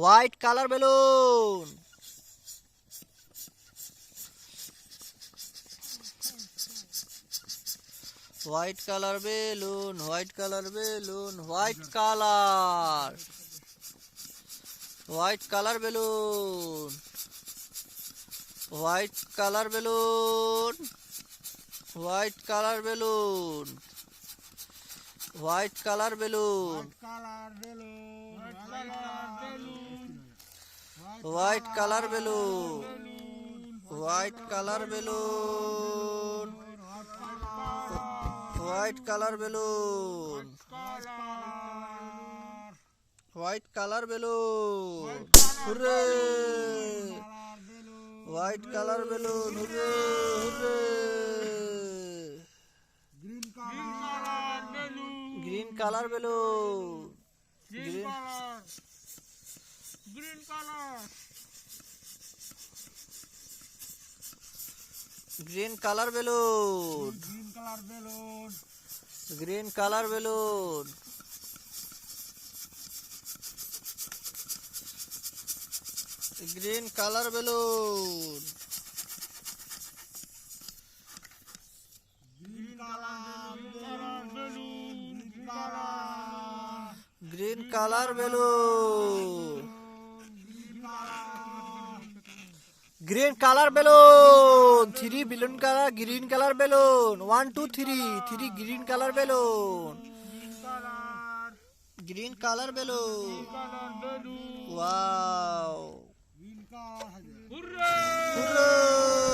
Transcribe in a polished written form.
White colour balloon. White colour balloon, white colour balloon, white colour, white colour balloon, white colour balloon, white colour balloon, white colour balloon, white colour balloon, white colour balloon, white colour balloon, white colour balloon, hurray! White colour balloon, hurray hurray! Green colour balloon, green green colour balloon, green colour balloon, green colour balloon, green colour balloon, green colour balloon, three balloon colour, green colour balloon, 1 2 3 green colour balloon, green colour balloon, wow, hurray!